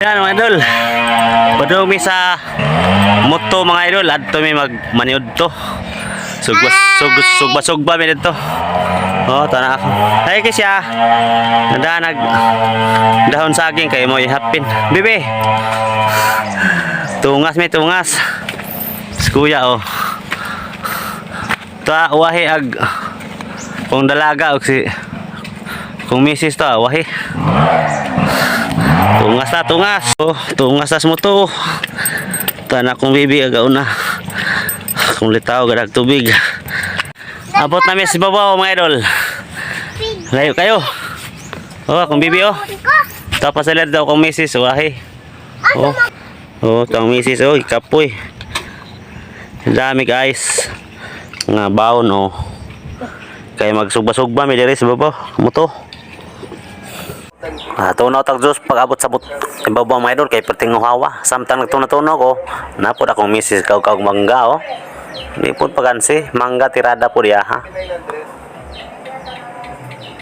Yan mga idol. Padung mi sa moto mga idol. Adto mi magmaniud to. Sugba mi dito. Oh, tana ako. Ay kasi nag dahon saging kay mo ihapin. Bibi. Tungas mi tungas. Kuya oh. Ta wahi ag kung dalaga og si kung misis ta wahi. Tungas na tungas. Oh, tungas tas mo to. Tana kong bibi agaw na. Kung litaw gadag tubig. Abot na mi si babaw mga idol. Layo kayo. Oh, kung bibi oh. Tapos salir daw kung misis wahi. Oh. Oh, tang misis oh, ikapoy. Dami guys. Nga baon oh. Kaya magsugba-sugba mi diri sa babaw. Muto. Tunaw tag Diyos pag abot sa ibabaw mga idol kay perting hawa. Samtang nagtunaw ko, napod akong misis kaw mangga oh. Hindi po pagansi, mangga tirada po diya ha.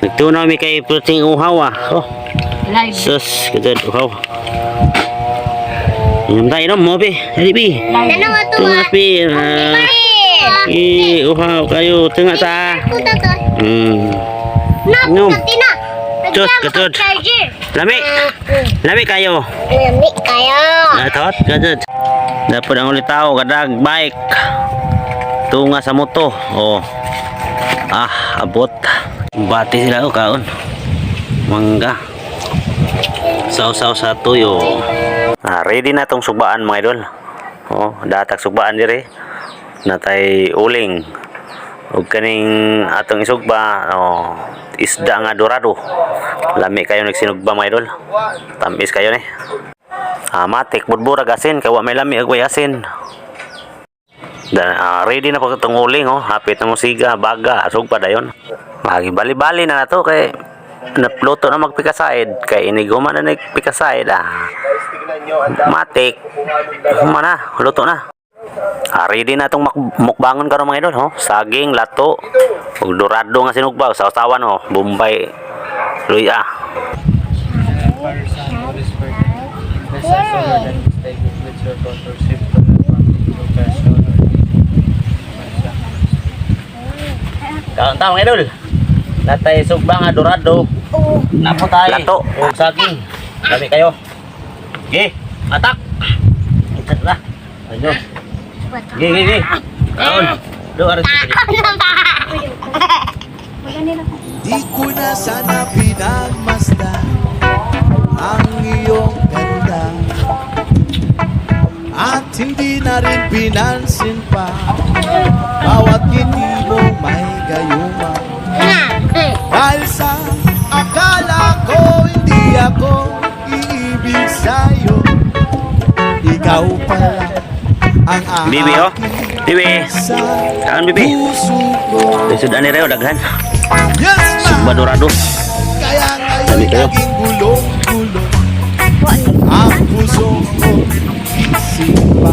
Nagtunaw mi kay perting hawa. Oh. Sus, kadad uhaw. Inom tayo inom mo be. Dali be. Tungas be. Uhaw kayo tengah ta. Inom. Cut, cut. Lami kayo. Lami kayo. Natot, kadot. Dapat ang ulit tao, kadag bike. Tunga sa moto. Oh. Abot. Bati sila oh, kaon. Mangga. Saw-saw sa tuyo. Ready na tong sugbaan mga idol. Oh, datag sugbaan dire. Natay uling. Ug kaning atong isugba, oh, isda nga dorado. Lami kayo nagsinugba mga idol. Tamis kayo ni. Matik budburag asin kay wa may lami ag way asin. Ready na pag itong uling oh. Hapit na mo siga, baga, sugpa dayon. Lagi bali-bali na nato kay napluto na magpikasaid kay iniguman na nagpikasaid matik. Mana, luto na. Ready na itong mukbangon karon mga idol oh. Saging, lato, ug dorado nga sinugba sa usawan oh. Bombay. Luya. Kaon ta mga idol. Natay sugba nga dorado. Napo tay. Lato ug saging. Dami kayo. Gi, atak. Ikat na. Ayo. Gi. Kaon. Do aras. Di ko na sana pinagmasdan ang iyong ganda at hindi na rin pinansin pa bawat ngiti mo may gayuma. Dahil sa akala ko hindi ako iibig sa'yo, ikaw pala ang Bibi oh. Bibi. Kaon bibi. Sudah ni reo daghan. Sugba dorado. Kaya ngayon naging gulong-gulong ang puso ko isipa.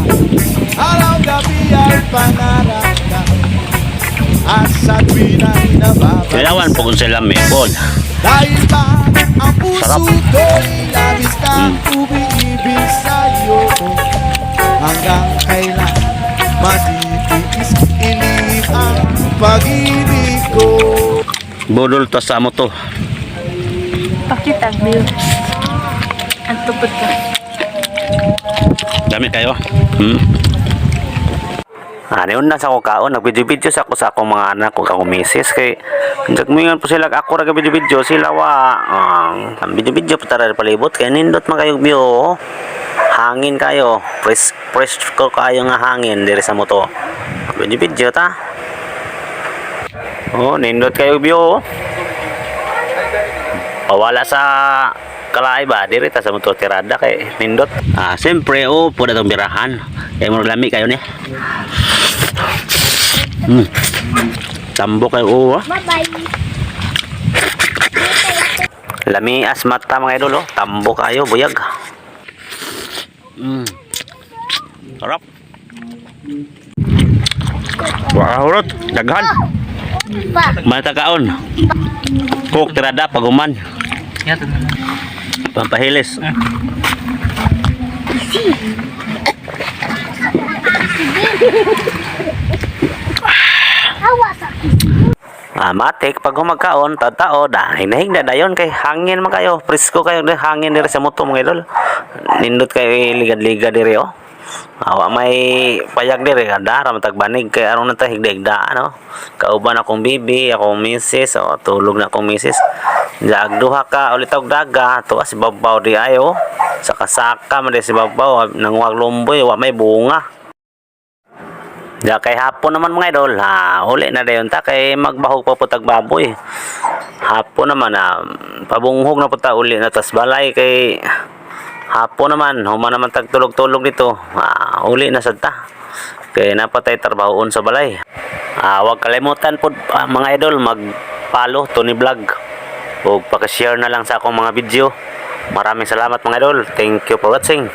Araw-gabi ay pangarap ka at sa tuwin ay nababalik. Kailangan po kung sila may bod. Dahil ba ang puso ko'y labis na umiibig sa'yo, hanggang kailan matitiis ilit ang pag-ibig ko. Bodol to sa moto. Pakita ang view. Ang tupod ka. Dami kayo. Ano na sa ako kaon, nag-video-video sa ako mga anak ko, akong misis kay nagmingan po sila ako ra video-video sila ang video-video pa tara palibot kay nindot man kayo view. Hangin kayo, fresh ko kayo nga hangin diri sa moto. Video-video ta. Oh, nindot kayo view. Pawala sa kalay ba diri ta sa moto tirada kay nindot. Siyempre po na tong birahan. Kay mo lami kayo ni. Tambok kayo Bye-bye. Lami as mata mga idol oh. Tambok kayo buyag. Sarap. Wow, daghan. Mata kaon. Cook tirada paguman. Pampahilis. Matik pag humagkaon tao hinahig na dayon kay hangin man kayo, presko kayo hangin diri sa moto mga idol. Nindot kayo ligad-ligad diri oh. Awa may payag diri kada ra matag banig kay aron na ta higda-higdaan no. Kauban akong bibi, akong misis, tulog na akong misis. Jag duha ka ulit og daga, tuwa si babaw di ayo. Saka-saka man di si babaw nanguhag lumboy, wa may bunga. Ya kay hapon naman mga idol, uli na dayon ta kay magbahog pa putag baboy. Hapon naman pabunghog na puta uli na tas balay kay hapon naman human naman tagtulog-tulog dito. Uli na sad ta. Kay napatay trabahoon sa balay. Wag kalimutan pud mga idol mag-follow Tony Vlog. Ug paka-share na lang sa akong mga video. Maraming salamat mga idol. Thank you for watching.